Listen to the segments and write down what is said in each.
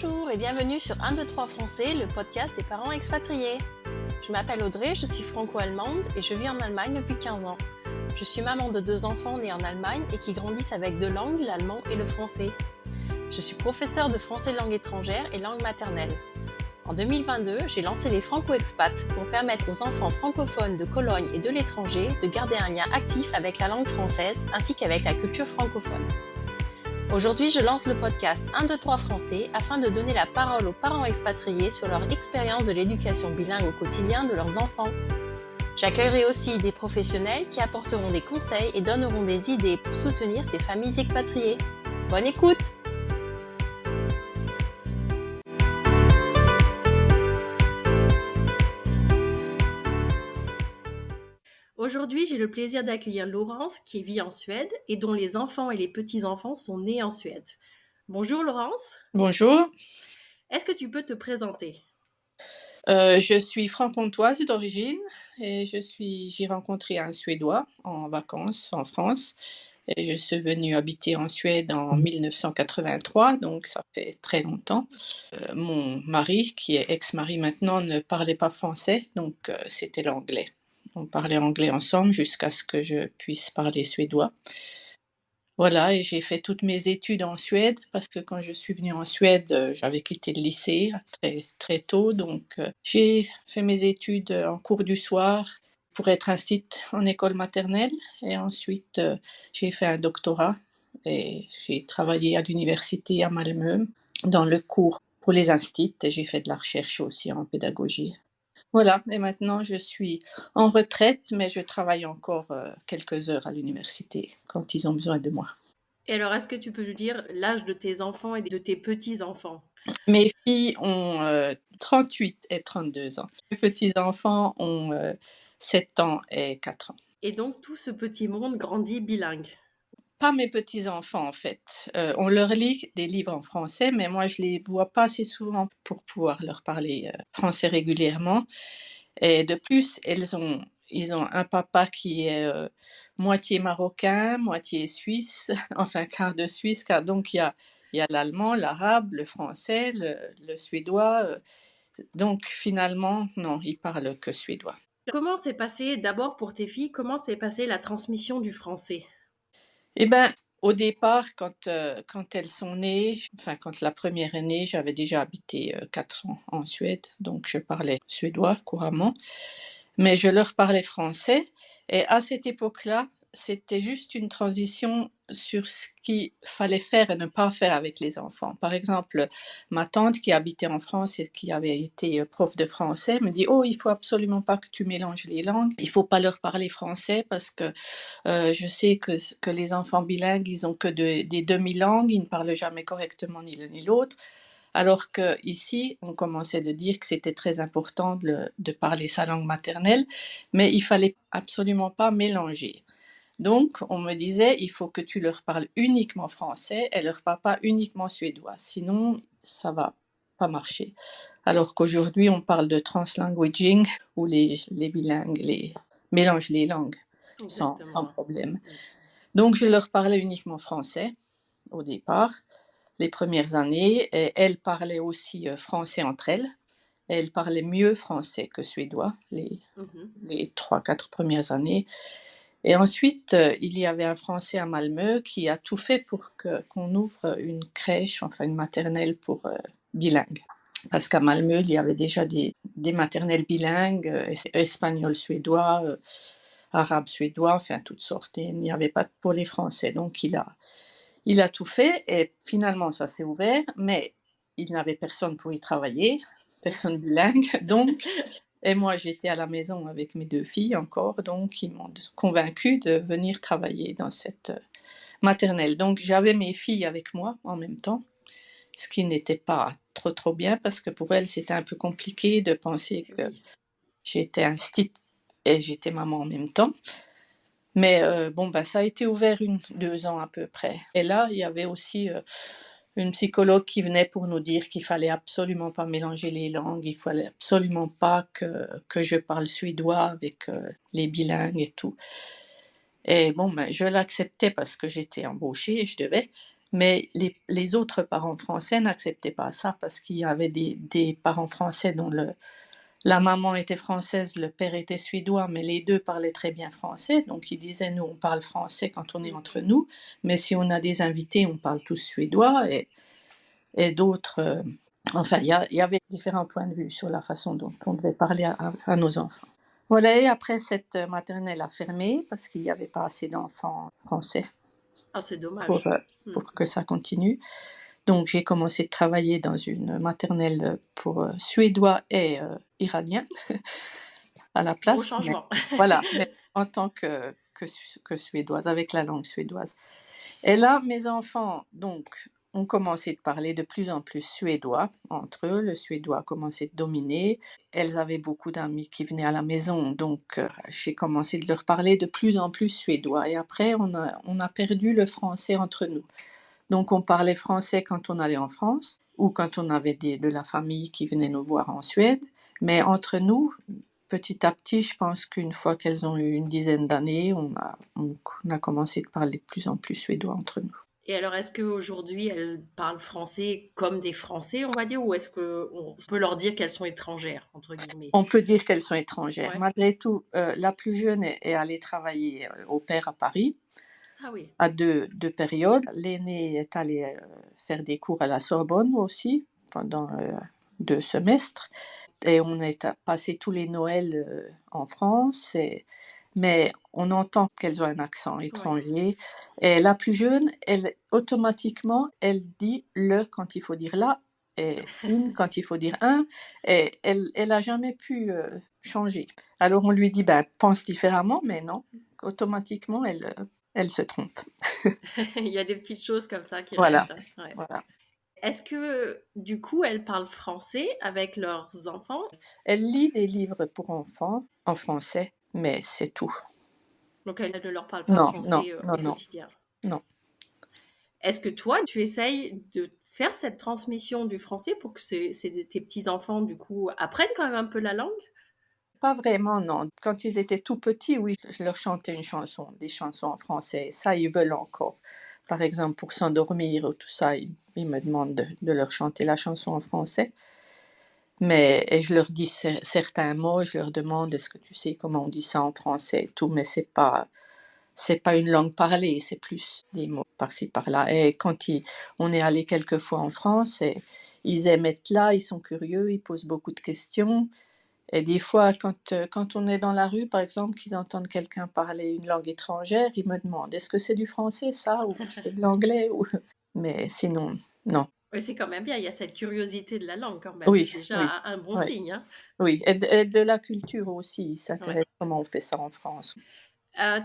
Bonjour et bienvenue sur 1, 2, 3 Français, le podcast des parents expatriés. Je m'appelle Audrey, je suis franco-allemande et je vis en Allemagne depuis 15 ans. Je suis maman de 2 enfants nés en Allemagne et qui grandissent avec 2 langues, l'allemand et le français. Je suis professeure de français langue étrangère et langue maternelle. En 2022, j'ai lancé les Franco-Expats pour permettre aux enfants francophones de Cologne et de l'étranger de garder un lien actif avec la langue française ainsi qu'avec la culture francophone. Aujourd'hui, je lance le podcast 1, 2, 3 Français afin de donner la parole aux parents expatriés sur leur expérience de l'éducation bilingue au quotidien de leurs enfants. J'accueillerai aussi des professionnels qui apporteront des conseils et donneront des idées pour soutenir ces familles expatriées. Bonne écoute! Aujourd'hui, j'ai le plaisir d'accueillir Laurence qui vit en Suède et dont les enfants et les petits-enfants sont nés en Suède. Bonjour Laurence. Bonjour. Est-ce que tu peux te présenter? Je suis franc-comtoise d'origine et j'ai rencontré un Suédois en vacances en France et je suis venue habiter en Suède en 1983, donc ça fait très longtemps. Mon mari, qui est ex-mari maintenant, ne parlait pas français, donc c'était l'anglais. On parlait anglais ensemble jusqu'à ce que je puisse parler suédois. Voilà, et j'ai fait toutes mes études en Suède parce que quand je suis venue en Suède, j'avais quitté le lycée très, très tôt. Donc, j'ai fait mes études en cours du soir pour être instite en école maternelle. Et ensuite, j'ai fait un doctorat et j'ai travaillé à l'université à Malmö dans le cours pour les instites et j'ai fait de la recherche aussi en pédagogie. Voilà, et maintenant je suis en retraite, mais je travaille encore quelques heures à l'université quand ils ont besoin de moi. Et alors, est-ce que tu peux nous dire l'âge de tes enfants et de tes petits-enfants? Mes filles ont 38 et 32 ans. Mes petits-enfants ont 7 ans et 4 ans. Et donc, tout ce petit monde grandit bilingue. Pas mes petits-enfants en fait. On leur lit des livres en français, mais moi je les vois pas assez souvent pour pouvoir leur parler français régulièrement. Et de plus, ils ont un papa qui est moitié marocain, moitié suisse, enfin quart de Suisse, donc il y a l'allemand, l'arabe, le français, le suédois. Donc finalement, non, ils parlent que suédois. Comment s'est passé, d'abord pour tes filles, comment s'est passée la transmission du français? Eh ben, au départ, quand elles sont nées, enfin quand la première est née, j'avais déjà habité 4 ans en Suède, donc je parlais suédois couramment, mais je leur parlais français. Et à cette époque-là, c'était juste une transition sur ce qu'il fallait faire et ne pas faire avec les enfants. Par exemple, ma tante qui habitait en France et qui avait été prof de français me dit: «Oh, il faut absolument pas que tu mélanges les langues. Il faut pas leur parler français parce que je sais que les enfants bilingues, ils ont que des demi-langues, ils ne parlent jamais correctement ni l'un ni l'autre. Alors qu'ici, on commençait de dire que c'était très important de parler sa langue maternelle, mais il fallait absolument pas mélanger. Donc, on me disait, il faut que tu leur parles uniquement français et leur papa uniquement suédois, sinon ça va pas marcher. Alors qu'aujourd'hui, on parle de translanguaging, où les bilingues mélangent les langues sans problème. Donc, je leur parlais uniquement français au départ, les premières années, et elles parlaient aussi français entre elles. Elles parlaient mieux français que suédois les 3-4 premières années. Et ensuite, il y avait un Français à Malmö qui a tout fait pour qu'on ouvre une crèche, enfin une maternelle pour bilingues. Parce qu'à Malmö, il y avait déjà des maternelles bilingues, espagnol-suédois, arabe-suédois, enfin toutes sortes. Et il n'y avait pas pour les Français. Donc il a tout fait et finalement ça s'est ouvert, mais il n'avait personne pour y travailler, personne bilingue. Donc, et moi j'étais à la maison avec mes 2 filles encore, donc ils m'ont convaincue de venir travailler dans cette maternelle. Donc j'avais mes filles avec moi en même temps, ce qui n'était pas trop bien parce que pour elles c'était un peu compliqué de penser que j'étais instite et j'étais maman en même temps. Mais ça a été ouvert 2 ans à peu près. Et là, il y avait aussi une psychologue qui venait pour nous dire qu'il fallait absolument pas mélanger les langues, il fallait absolument pas que je parle suédois avec les bilingues et tout. Et je l'acceptais parce que j'étais embauchée et je devais. Mais les autres parents français n'acceptaient pas ça parce qu'il y avait des parents français dont la maman était française, le père était suédois, mais les deux parlaient très bien français. Donc ils disaient, nous, on parle français quand on est entre nous, mais si on a des invités, on parle tous suédois. Et d'autres... enfin, il y avait différents points de vue sur la façon dont on devait parler à nos enfants. Voilà, et après, cette maternelle a fermé parce qu'il n'y avait pas assez d'enfants français. Ah, c'est dommage. Pour que ça continue. Donc, j'ai commencé de travailler dans une maternelle pour Suédois et Iraniens à la place. Gros changement. Voilà, mais en tant que Suédoise, avec la langue suédoise. Et là, mes enfants, donc, ont commencé de parler de plus en plus suédois entre eux. Le suédois a commencé de dominer. Elles avaient beaucoup d'amis qui venaient à la maison, donc j'ai commencé de leur parler de plus en plus suédois. Et après, on a perdu le français entre nous. Donc, on parlait français quand on allait en France ou quand on avait de la famille qui venait nous voir en Suède. Mais entre nous, petit à petit, je pense qu'une fois qu'elles ont eu une dizaine d'années, on a commencé de parler de plus en plus suédois entre nous. Et alors, est-ce qu'aujourd'hui, elles parlent français comme des Français, on va dire, ou est-ce qu'on peut leur dire qu'elles sont étrangères, entre guillemets? On peut dire qu'elles sont étrangères. Ouais. Malgré tout, la plus jeune est allée travailler au pair à Paris. Ah oui. À deux périodes. L'aînée est allée faire des cours à la Sorbonne aussi, pendant 2 semestres. Et on est passé tous les Noëls en France. Mais on entend qu'elles ont un accent étranger. Ouais. Et la plus jeune, automatiquement, elle dit le quand il faut dire là, et une quand il faut dire un. Et elle n'a jamais pu changer. Alors on lui dit, pense différemment, mais non. Automatiquement, elle se trompe. Il y a des petites choses comme ça qui Voilà. restent. Ouais. Voilà. Est-ce que, du coup, elles parlent français avec leurs enfants? Elle lit des livres pour enfants en français, mais c'est tout. Donc, elle ne leur parle pas français au non, quotidien? Non. Est-ce que toi, tu essayes de faire cette transmission du français pour que tes petits-enfants, du coup, apprennent quand même un peu la langue? Pas vraiment, non. Quand ils étaient tout petits, oui, je leur chantais des chansons en français. Ça, ils veulent encore. Par exemple, pour s'endormir ou tout ça, ils me demandent de leur chanter la chanson en français. Et je leur dis certains mots, je leur demande, est-ce que tu sais comment on dit ça en français et tout, mais c'est pas une langue parlée, c'est plus des mots par-ci par-là. Et quand on est allé quelques fois en France, et ils aiment être là, ils sont curieux, ils posent beaucoup de questions. Et des fois, quand on est dans la rue, par exemple, qu'ils entendent quelqu'un parler une langue étrangère, ils me demandent, est-ce que c'est du français ça, ou c'est de l'anglais ou... Mais sinon, non. Oui, c'est quand même bien, il y a cette curiosité de la langue quand même. Oui, c'est déjà un bon signe. Hein. Oui, et de la culture aussi, ils s'intéressent comment on fait ça en France.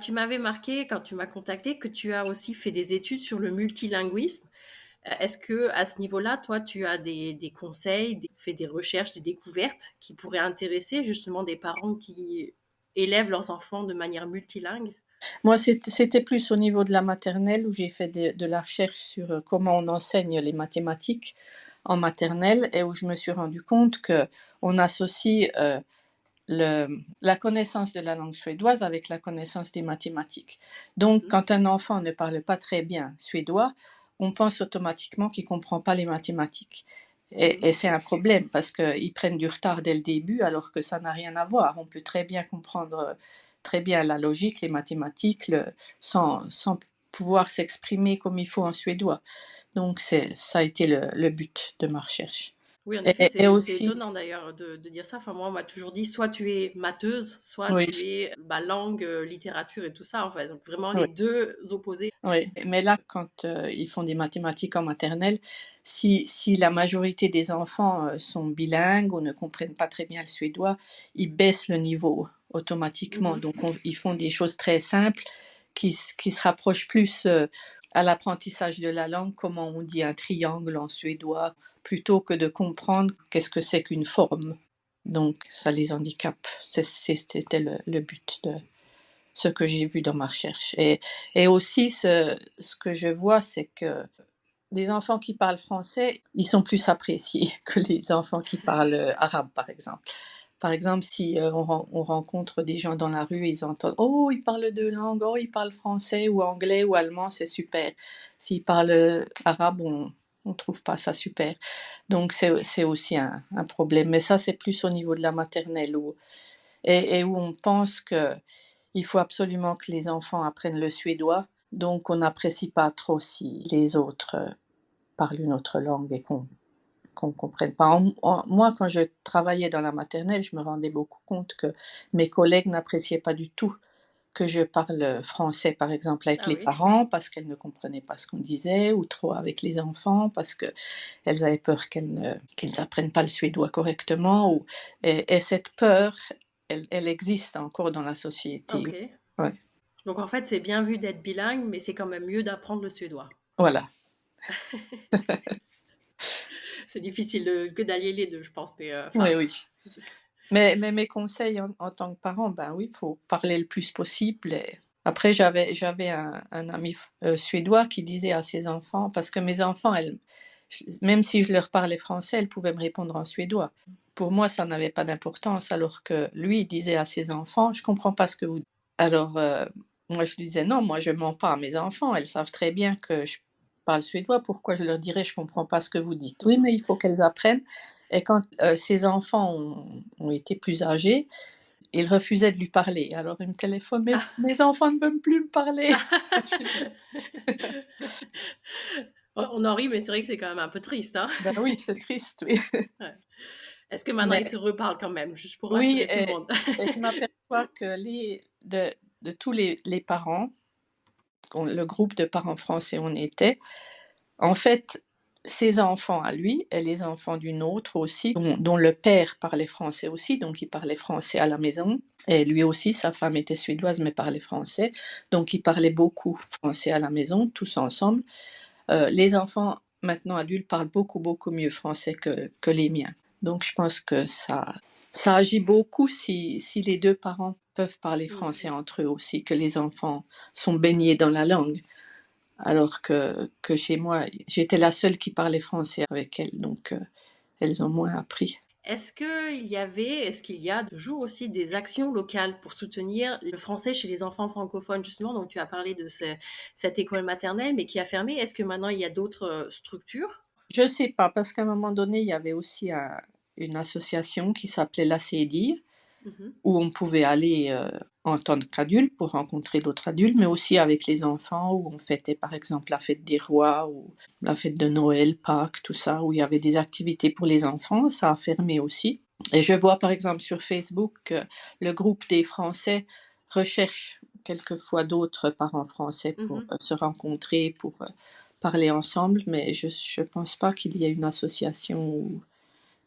Tu m'avais marqué, quand tu m'as contacté, que tu as aussi fait des études sur le multilinguisme. Est-ce que à ce niveau-là, toi, tu as des conseils, fait des recherches, des découvertes qui pourraient intéresser justement des parents qui élèvent leurs enfants de manière multilingue? Moi, c'était plus au niveau de la maternelle où j'ai fait de la recherche sur comment on enseigne les mathématiques en maternelle et où je me suis rendu compte qu'on associe la connaissance de la langue suédoise avec la connaissance des mathématiques. Donc, quand un enfant ne parle pas très bien suédois, on pense automatiquement qu'il ne comprend pas les mathématiques. Et c'est un problème parce qu'ils prennent du retard dès le début alors que ça n'a rien à voir. On peut très bien comprendre très bien la logique, les mathématiques, sans pouvoir s'exprimer comme il faut en suédois. Donc, ça a été le but de ma recherche. Oui, en effet, c'est étonnant d'ailleurs de dire ça. Enfin, moi, on m'a toujours dit, soit tu es matheuse, soit tu es langue, littérature et tout ça. En fait. Donc, vraiment les deux opposés. Oui, mais là, quand ils font des mathématiques en maternelle, si la majorité des enfants sont bilingues ou ne comprennent pas très bien le suédois, ils baissent le niveau automatiquement. Donc, ils font des choses très simples qui se rapprochent plus à l'apprentissage de la langue, comment on dit un triangle en suédois, plutôt que de comprendre qu'est-ce que c'est qu'une forme. Donc, ça les handicape. C'était le but de ce que j'ai vu dans ma recherche. Et aussi, ce que je vois, c'est que les enfants qui parlent français, ils sont plus appréciés que les enfants qui parlent arabe, par exemple. Par exemple, si on rencontre des gens dans la rue, ils entendent «Oh, ils parlent deux langues, oh, ils parlent français ou anglais ou allemand, c'est super». S'ils parlent arabe, on trouve pas ça super. Donc c'est aussi un problème. Mais ça, c'est plus au niveau de la maternelle et où on pense qu'il faut absolument que les enfants apprennent le suédois. Donc on n'apprécie pas trop si les autres parlent une autre langue et qu'on ne comprenne pas. Moi, quand je travaillais dans la maternelle, je me rendais beaucoup compte que mes collègues n'appréciaient pas du tout que je parle français, par exemple, avec Ah les oui. parents, parce qu'elles ne comprenaient pas ce qu'on disait, ou trop avec les enfants, parce qu'elles avaient peur qu'ils n'apprennent pas le suédois correctement. Et cette peur, elle existe encore dans la société. Ok. Ouais. Donc en fait, c'est bien vu d'être bilingue, mais c'est quand même mieux d'apprendre le suédois. Voilà. C'est difficile que d'allier les deux, je pense. Mais Oui, oui. Mais mes conseils en tant que parent, ben oui, il faut parler le plus possible. Et après, j'avais un ami suédois qui disait à ses enfants, parce que mes enfants, même si je leur parlais français, elles pouvaient me répondre en suédois. Pour moi, ça n'avait pas d'importance, alors que lui, il disait à ses enfants, je comprends pas ce que vous dites. Alors, moi, je lui disais, non, moi, je mens pas à mes enfants. Elles savent très bien que je parle suédois. Pourquoi je leur dirais, je comprends pas ce que vous dites? Oui, mais il faut qu'elles apprennent. Et quand ses enfants ont été plus âgés, il refusait de lui parler. Alors il me téléphone, mais mes enfants ne veulent plus me parler. On en rit, mais c'est vrai que c'est quand même un peu triste. Hein. Ben oui, c'est triste, oui. Ouais. Est-ce que maintenant ils Mais se reparlent quand même, juste pour oui, rassurer tout le monde? et je m'aperçois que de tous les parents, le groupe de parents français on était, en fait, ses enfants à lui et les enfants d'une autre aussi, dont le père parlait français aussi, donc il parlait français à la maison. Et lui aussi, sa femme était suédoise mais parlait français, donc ils parlaient beaucoup français à la maison, tous ensemble. Les enfants, maintenant adultes, parlent beaucoup, beaucoup mieux français que les miens. Donc je pense que ça agit beaucoup si les deux parents peuvent parler français entre eux aussi, que les enfants sont baignés dans la langue. Alors que chez moi, j'étais la seule qui parlait français avec elles, donc elles ont moins appris. Est-ce qu'il y a toujours aussi des actions locales pour soutenir le français chez les enfants francophones, justement? Donc, tu as parlé de cette école maternelle, mais qui a fermé. Est-ce que maintenant, il y a d'autres structures? Je sais pas, parce qu'à un moment donné, il y avait aussi une association qui s'appelait l'ACEDI, Mhm. où on pouvait aller en tant qu'adulte pour rencontrer d'autres adultes, mais aussi avec les enfants, où on fêtait par exemple la fête des rois ou la fête de Noël, Pâques, tout ça, où il y avait des activités pour les enfants. Ça a fermé aussi. Et je vois par exemple sur Facebook que le groupe des Français recherche quelquefois d'autres parents français pour se rencontrer, pour parler ensemble, mais je ne pense pas qu'il y ait une association ou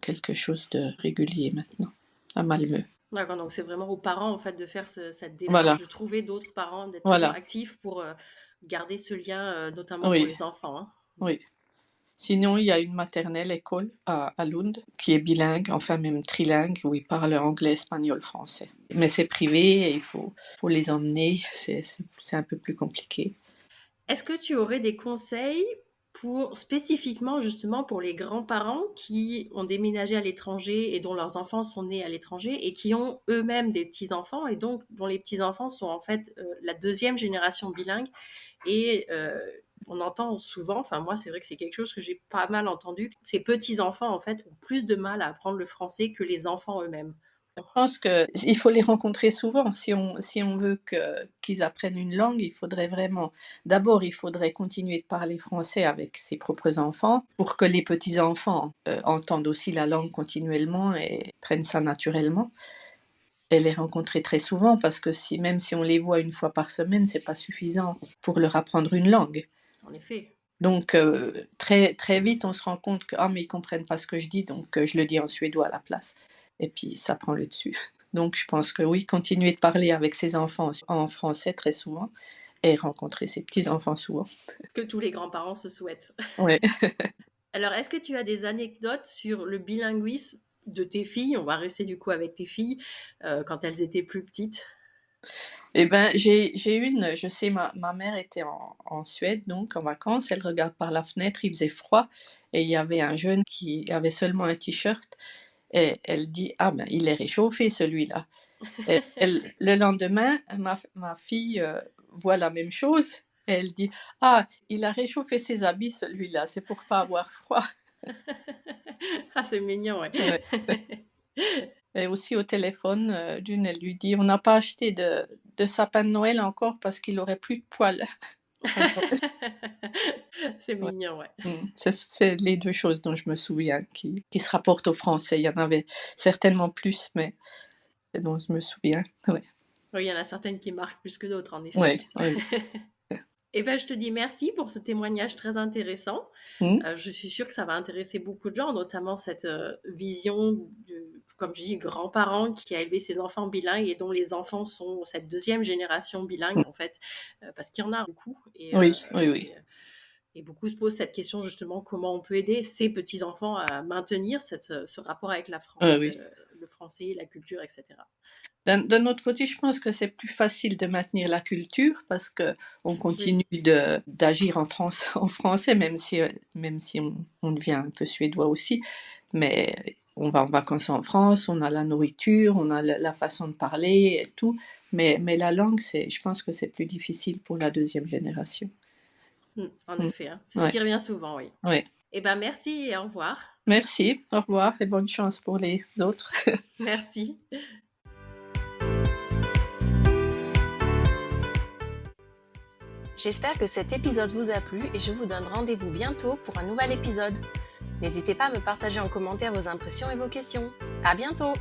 quelque chose de régulier maintenant à Malmö. D'accord, donc c'est vraiment aux parents en fait de faire cette démarche, Voilà, de trouver d'autres parents, d'être toujours voilà, actifs pour garder ce lien, notamment pour oui, les enfants. Hein. oui. Sinon, il y a une maternelle école à Lund qui est bilingue, enfin même trilingue, où ils parlent anglais, espagnol, français. Mais c'est privé et il faut les emmener, c'est un peu plus compliqué. Est-ce que tu aurais des conseils pour spécifiquement justement pour les grands-parents qui ont déménagé à l'étranger et dont leurs enfants sont nés à l'étranger et qui ont eux-mêmes des petits-enfants et donc dont les petits-enfants sont en fait la deuxième génération bilingue et on entend souvent, enfin moi c'est vrai que c'est quelque chose que j'ai pas mal entendu, ces petits-enfants en fait ont plus de mal à apprendre le français que les enfants eux-mêmes. Je pense qu'il faut les rencontrer souvent. Si on veut qu'ils apprennent une langue, d'abord, il faudrait continuer de parler français avec ses propres enfants pour que les petits-enfants entendent aussi la langue continuellement et prennent ça naturellement. Et les rencontrer très souvent parce que même si on les voit une fois par semaine, c'est pas suffisant pour leur apprendre une langue. En effet. Donc très, très vite, on se rend compte que mais ils comprennent pas ce que je dis, donc je le dis en suédois à la place. Et puis ça prend le dessus. Donc je pense que oui, continuer de parler avec ses enfants en français très souvent et rencontrer ses petits-enfants souvent. Que tous les grands-parents se souhaitent. Ouais. Alors, est-ce que tu as des anecdotes sur le bilinguisme de tes filles? On va rester du coup avec tes filles quand elles étaient plus petites. Eh ben, je sais, ma mère était en Suède, donc en vacances, elle regarde par la fenêtre, il faisait froid, et il y avait un jeune qui avait seulement un t-shirt, Et elle dit, ah ben, il est réchauffé celui-là. Et le lendemain, ma fille voit la même chose. Et elle dit, ah, il a réchauffé ses habits celui-là, c'est pour pas avoir froid. Ah, c'est mignon, ouais. Ouais. Et aussi au téléphone, d'une, elle lui dit, on n'a pas acheté de sapin de Noël encore parce qu'il aurait plus de poils. à Noël. C'est Ouais. mignon, ouais. C'est les deux choses dont je me souviens qui se rapportent au français. Il y en avait certainement plus, mais c'est dont je me souviens. Ouais. Oui, il y en a certaines qui marquent plus que d'autres, en effet. Ouais, oui. Eh ben, je te dis merci pour ce témoignage très intéressant. Mm. Je suis sûre que ça va intéresser beaucoup de gens, notamment cette vision comme je dis, grands-parents qui a élevé ses enfants bilingues et dont les enfants sont cette deuxième génération bilingue, en fait, parce qu'il y en a beaucoup. Oui, oui. Et beaucoup se posent cette question, justement, comment on peut aider ces petits-enfants à maintenir ce rapport avec la France, Oui. le français, la culture, etc. D'un autre côté, je pense que c'est plus facile de maintenir la culture parce qu'on continue d'agir en français, même si on devient un peu suédois aussi. Mais on va en vacances en France, on a la nourriture, on a la façon de parler et tout. Mais la langue, je pense que c'est plus difficile pour la deuxième génération. En effet, hein. C'est Ouais. ce qui revient souvent, oui. Ouais. Eh ben, merci et au revoir. Merci, au revoir et bonne chance pour les autres. Merci. J'espère que cet épisode vous a plu et je vous donne rendez-vous bientôt pour un nouvel épisode. N'hésitez pas à me partager en commentaire vos impressions et vos questions. À bientôt!